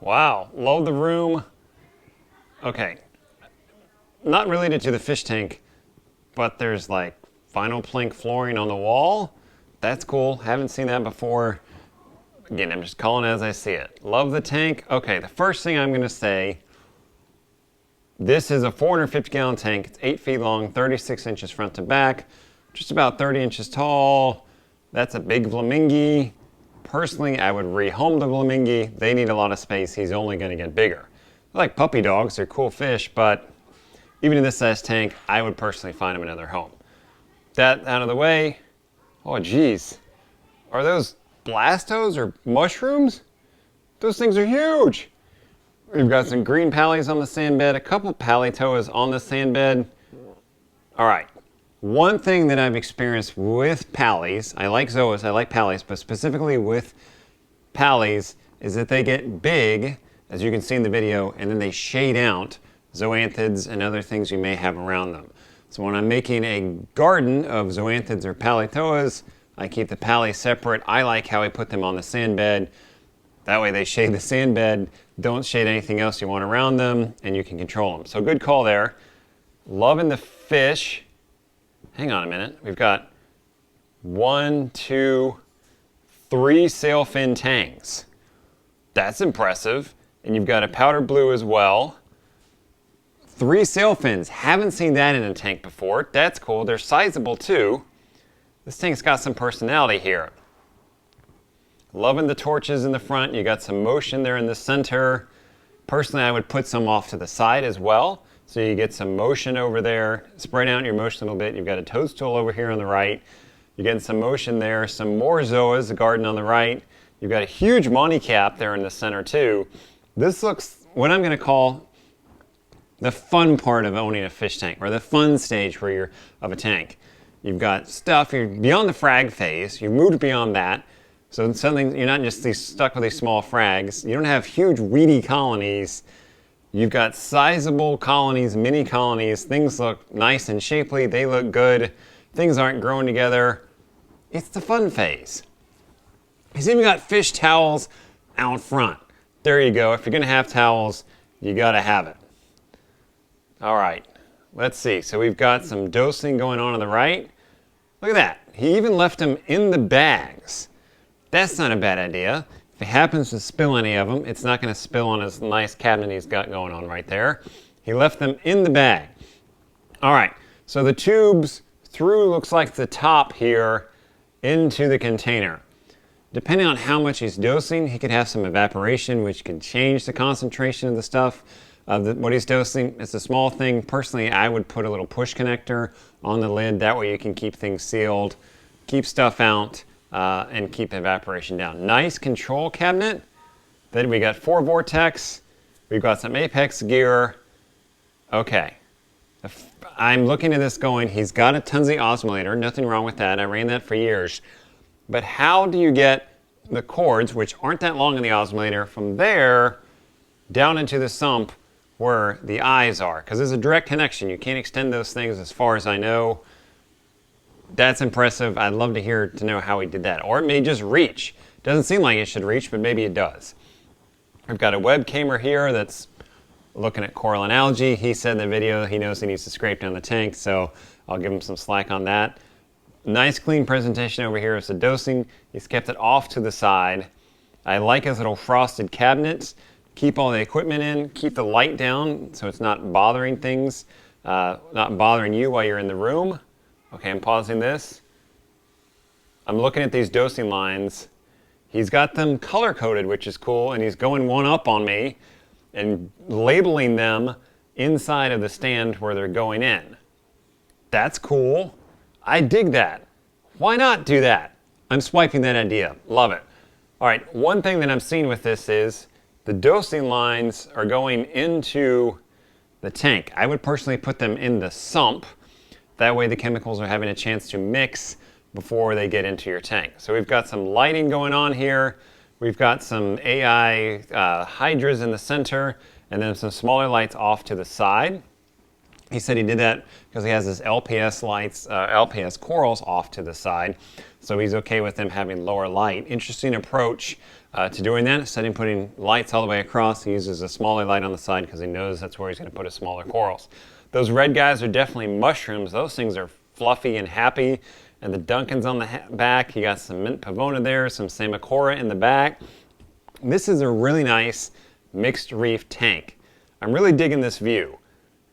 Wow, love the room. Okay, not related to the fish tank, but there's like vinyl plank flooring on the wall. That's cool, haven't seen that before. Again, I'm just calling it as I see it. Love the tank. Okay, the first thing I'm gonna say, this is a 450-gallon tank. It's 8 feet long, 36 inches front to back, just about 30 inches tall. That's a big flamingo. Personally, I would rehome the flamingo. They need a lot of space. He's only gonna get bigger. I like puppy dogs, they're cool fish, but even in this size tank, I would personally find him another home. That out of the way. Oh geez, are those blastos or mushrooms? Those things are huge. We've got some green pallies on the sand bed, a couple palitoas on the sand bed. All right, one thing that I've experienced with pallies, I like zoas, I like pallies, but specifically with pallies is that they get big, as you can see in the video, and then they shade out zoanthids and other things you may have around them. So when I'm making a garden of zoanthids or palitoas, I keep the pallies separate. I like how I put them on the sand bed. That way they shade the sand bed, don't shade anything else you want around them, and you can control them. So good call there. Loving the fish. Hang on a minute. We've got 1, 2, 3 Sailfin Tangs. That's impressive. And you've got a powder blue as well. 3 sailfins. Haven't seen that in a tank before. That's cool. They're sizable too. This tank's got some personality here. Loving the torches in the front. You got some motion there in the center. Personally, I would put some off to the side as well, so you get some motion over there. Spread out your motion a little bit. You've got a toadstool over here on the right. You're getting some motion there. Some more zoas, the garden on the right. You've got a huge money cap there in the center too. This looks what I'm going to call the fun part of owning a fish tank, or the fun stage where you're of a tank. You've got stuff, you're beyond the frag phase, you moved beyond that. So something, you're not just stuck with these small frags. You don't have huge weedy colonies. You've got sizable colonies, mini colonies. Things look nice and shapely. They look good. Things aren't growing together. It's the fun phase. He's even got fish towels out front. There you go. If you're going to have towels, you got to have it. All right. Let's see. So we've got some dosing going on the right. Look at that. He even left them in the bags. That's not a bad idea. If he happens to spill any of them, it's not going to spill on his nice cabinet he's got going on right there. He left them in the bag. All right, so the tubes through looks like the top here into the container. Depending on how much he's dosing, he could have some evaporation, which can change the concentration of the stuff, what he's dosing. It's a small thing. Personally, I would put a little push connector on the lid. That way you can keep things sealed, keep stuff out, and keep evaporation down. Nice control cabinet. Then we got 4 Vortex. We've got some Apex gear. Okay. I'm looking at this going, he's got a Tunzi osmolator. Nothing wrong with that. I ran that for years. But how do you get the cords, which aren't that long in the osmolator, from there down into the sump where the eyes are? Because there's a direct connection. You can't extend those things as far as I know. That's impressive. I'd love to know how he did that. Or it may just reach. Doesn't seem like it should reach, but maybe it does. I've got a webcamer here that's looking at coral and algae. He said in the video he knows he needs to scrape down the tank, so I'll give him some slack on that. Nice clean presentation over here is the dosing. He's kept it off to the side. I like his little frosted cabinets. Keep all the equipment in, keep the light down so it's not bothering things, not bothering you while you're in the room. Okay, I'm pausing this. I'm looking at these dosing lines. He's got them color-coded, which is cool, and he's going one up on me and labeling them inside of the stand where they're going in. That's cool. I dig that. Why not do that? I'm swiping that idea. Love it. All right, one thing that I'm seeing with this is the dosing lines are going into the tank. I would personally put them in the sump. That way the chemicals are having a chance to mix before they get into your tank. So we've got some lighting going on here. We've got some AI hydras in the center, and then some smaller lights off to the side. He said he did that because he has his LPS lights, LPS corals off to the side, so he's okay with them having lower light. Interesting approach to doing that. Instead of putting lights all the way across, he uses a smaller light on the side because he knows that's where he's going to put his smaller corals. Those red guys are definitely mushrooms. Those things are fluffy and happy. And the Duncan's on the back. You got some mint pavona there, some Samacora in the back. This is a really nice mixed reef tank. I'm really digging this view.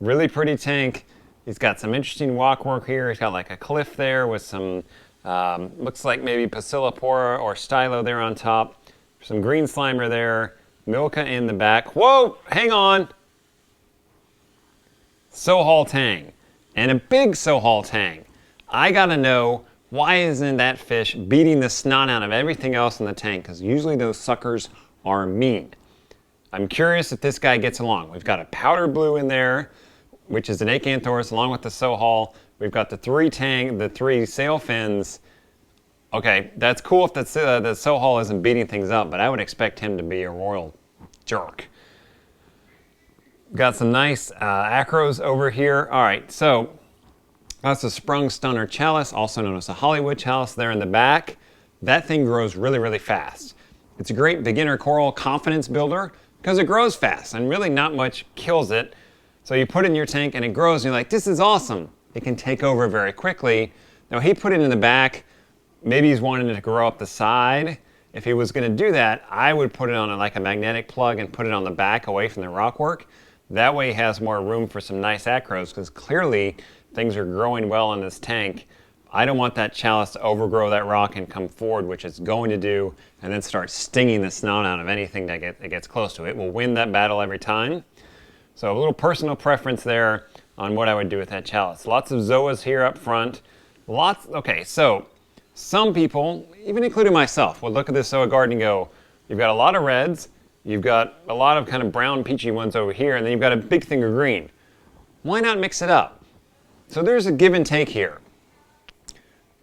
Really pretty tank. He's got some interesting walk work here. He's got like a cliff there with some, looks like maybe Pasillipora or Stylo there on top. Some green slimer there. Milka in the back. Whoa, hang on. Sohal tang. And a big Sohal tang. I gotta know, why isn't that fish beating the snot out of everything else in the tank? Because usually those suckers are mean. I'm curious if this guy gets along. We've got a powder blue in there, which is an Acanthoris along with the Sohal. We've got the three Sailfins. Okay, that's cool if the Sohal isn't beating things up, but I would expect him to be a royal jerk. Got some nice acros over here. All right, so that's a sprung stunner chalice, also known as a Hollywood chalice there in the back. That thing grows really, really fast. It's a great beginner coral confidence builder because it grows fast and really not much kills it. So you put it in your tank and it grows and you're like, this is awesome. It can take over very quickly. Now he put it in the back. Maybe he's wanting it to grow up the side. If he was going to do that, I would put it on like a magnetic plug and put it on the back away from the rockwork. That way he has more room for some nice acros because clearly things are growing well in this tank. I don't want that chalice to overgrow that rock and come forward, which it's going to do, and then start stinging the snout out of anything that gets close to it. It will win that battle every time. So a little personal preference there on what I would do with that chalice. Lots of zoas here up front. Okay, so some people, even including myself, would look at this zoa garden and go, you've got a lot of reds, you've got a lot of kind of brown peachy ones over here, and then you've got a big thing of green. Why not mix it up? So there's a give and take here.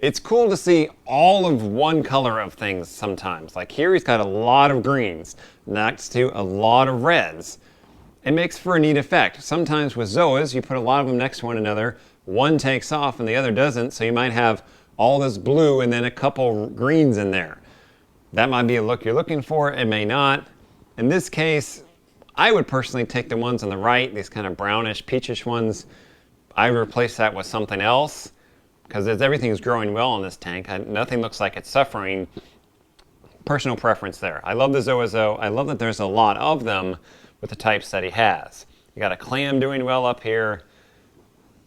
It's cool to see all of one color of things sometimes. Like here he's got a lot of greens next to a lot of reds. It makes for a neat effect. Sometimes with zoas, you put a lot of them next to one another. One takes off and the other doesn't, so you might have all this blue and then a couple greens in there. That might be a look you're looking for, it may not. In this case, I would personally take the ones on the right, these kind of brownish, peachish ones. I replace that with something else because everything's growing well in this tank. Nothing looks like it's suffering. Personal preference there. I love the Zoazo. I love that there's a lot of them with the types that he has. You got a clam doing well up here.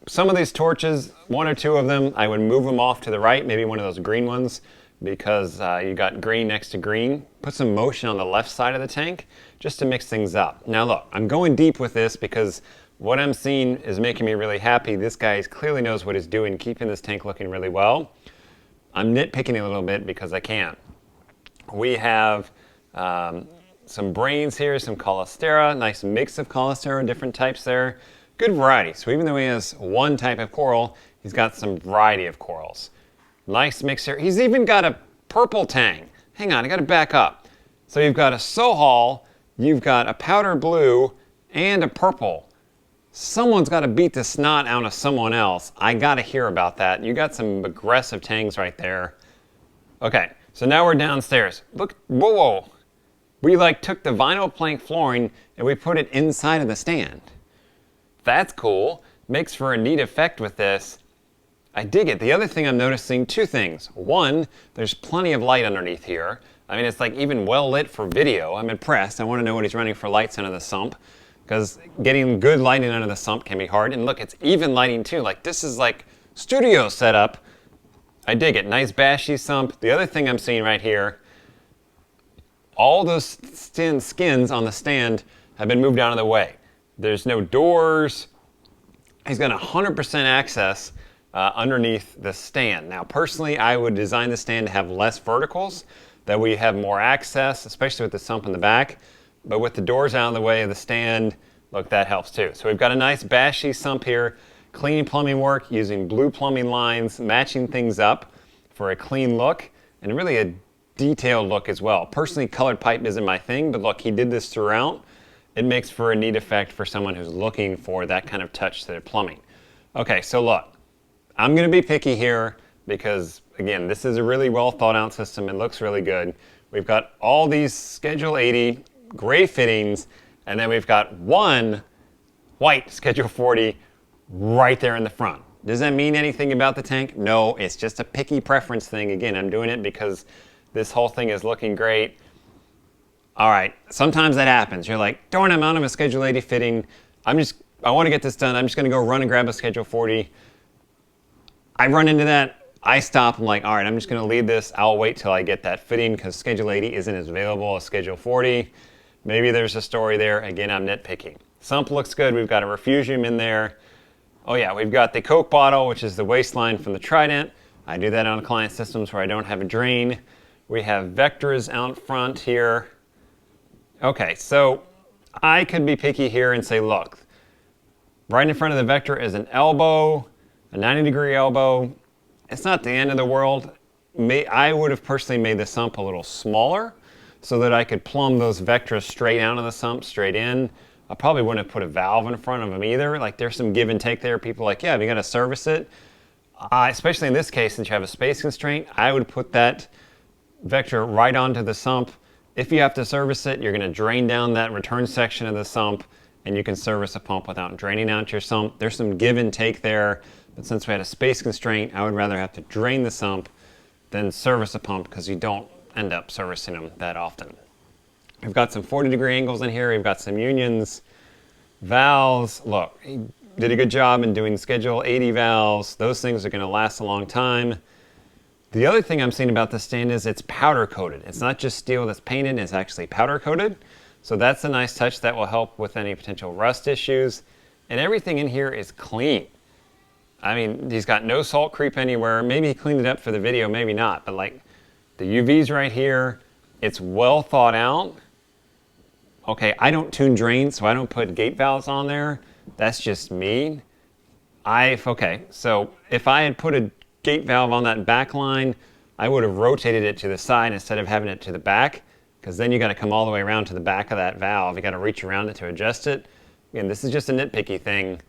Some of these torches, one or two of them, I would move them off to the right, maybe one of those green ones, because you got green next to green. Put some motion on the left side of the tank just to mix things up. Now look, I'm going deep with this because what I'm seeing is making me really happy. This guy clearly knows what he's doing, keeping this tank looking really well. I'm nitpicking a little bit because I can. We have some brains here, some Colostera, nice mix of Colostera, different types there. Good variety. So even though he has one type of coral, he's got some variety of corals. Nice mix here. He's even got a purple tang. Hang on, I got to back up. So you've got a Sohal, you've got a powder blue, and a purple. Someone's got to beat the snot out of someone else. I got to hear about that. You got some aggressive tangs right there. Okay, so now we're downstairs. Look, whoa. We like took the vinyl plank flooring and we put it inside of the stand. That's cool. Makes for a neat effect with this. I dig it. The other thing I'm noticing, two things. One, there's plenty of light underneath here. I mean, it's like even well lit for video. I'm impressed. I want to know what he's running for lights under the sump, because getting good lighting under the sump can be hard. And look, it's even lighting too. Like this is like studio setup. I dig it. Nice bashy sump. The other thing I'm seeing right here, all those skins on the stand have been moved out of the way. There's no doors. He's got 100% access underneath the stand. Now, personally, I would design the stand to have less verticals. That way you have more access, especially with the sump in the back. But with the doors out of the way of the stand, look, that helps too. So we've got a nice bashy sump here, clean plumbing work using blue plumbing lines, matching things up for a clean look and really a detailed look as well. Personally, colored pipe isn't my thing, but look, he did this throughout. it makes for a neat effect for someone who's looking for that kind of touch to their plumbing. Okay, so look, I'm going to be picky here because, again, this is a really well thought out system. It looks really good. We've got all these Schedule 80 gray fittings, and then we've got one white Schedule 40 right there in the front. Does that mean anything about the tank? No, it's just a picky preference thing. Again, I'm doing it because this whole thing is looking great. All right, sometimes that happens. You're like, darn, I'm out of a Schedule 80 fitting. I want to get this done. I'm just going to go run and grab a Schedule 40. I run into that. I stop. I'm like, all right, I'm just going to leave this. I'll wait till I get that fitting because Schedule 80 isn't as available as Schedule 40. Maybe there's a story there. Again, I'm nitpicking. Sump looks good. We've got a refugium in there. Oh yeah, we've got the Coke bottle, which is the waistline from the Trident. I do that on client systems where I don't have a drain. We have vectors out front here. Okay, so I could be picky here and say, look, right in front of the vector is an elbow, a 90-degree elbow. It's not the end of the world. I would have personally made the sump a little smaller so that I could plumb those vectors straight out of the sump, straight in. I probably wouldn't have put a valve in front of them either. Like, there's some give and take there. People are like, yeah, we got to service it. Especially in this case, since you have a space constraint, I would put that vector right onto the sump. If you have to service it, you're going to drain down that return section of the sump, and you can service a pump without draining out your sump. There's some give and take there, but since we had a space constraint, I would rather have to drain the sump than service a pump because you don't end up servicing them that often. We've got some 40-degree angles in here. We've got some unions, valves. Look, he did a good job in doing Schedule 80 valves. Those things are going to last a long time. The other thing I'm seeing about this stand is it's powder coated. It's not just steel that's painted, it's actually powder coated. So that's a nice touch that will help with any potential rust issues. And everything in here is clean. I mean, he's got no salt creep anywhere. Maybe he cleaned it up for the video, maybe not. But like the UV's right here. It's well thought out. Okay, I don't tune drains, so I don't put gate valves on there. That's just me. Okay, so if I had put a gate valve on that back line, I would have rotated it to the side instead of having it to the back, because then you got to come all the way around to the back of that valve. You got to reach around it to adjust it. Again, this is just a nitpicky thing.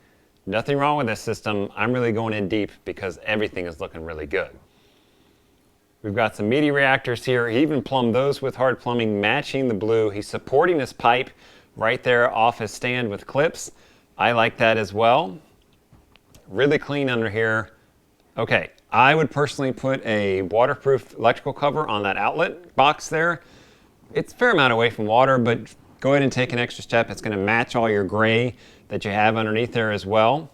Nothing wrong with this system. I'm really going in deep because everything is looking really good. We've got some meaty reactors here. He even plumbed those with hard plumbing, matching the blue. He's supporting his pipe right there off his stand with clips. I like that as well. Really clean under here. Okay, I would personally put a waterproof electrical cover on that outlet box there. It's a fair amount away from water, but go ahead and take an extra step. It's going to match all your gray that you have underneath there as well.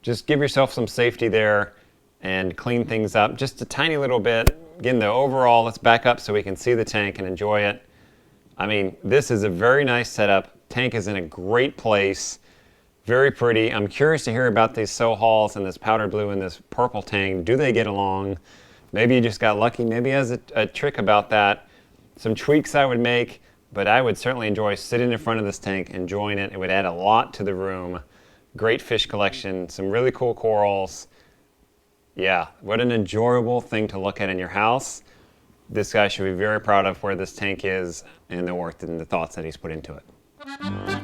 Just give yourself some safety there and clean things up just a tiny little bit. Again, the overall, let's back up so we can see the tank and enjoy it. I mean, this is a very nice setup. Tank is in a great place. Very pretty. I'm curious to hear about these Sohals and this powder blue and this purple tank. Do they get along? Maybe you just got lucky. Maybe he has a trick about that. Some tweaks I would make, but I would certainly enjoy sitting in front of this tank, enjoying it. It would add a lot to the room. Great fish collection, some really cool corals. Yeah, what an enjoyable thing to look at in your house. This guy should be very proud of where this tank is and the work and the thoughts that he's put into it.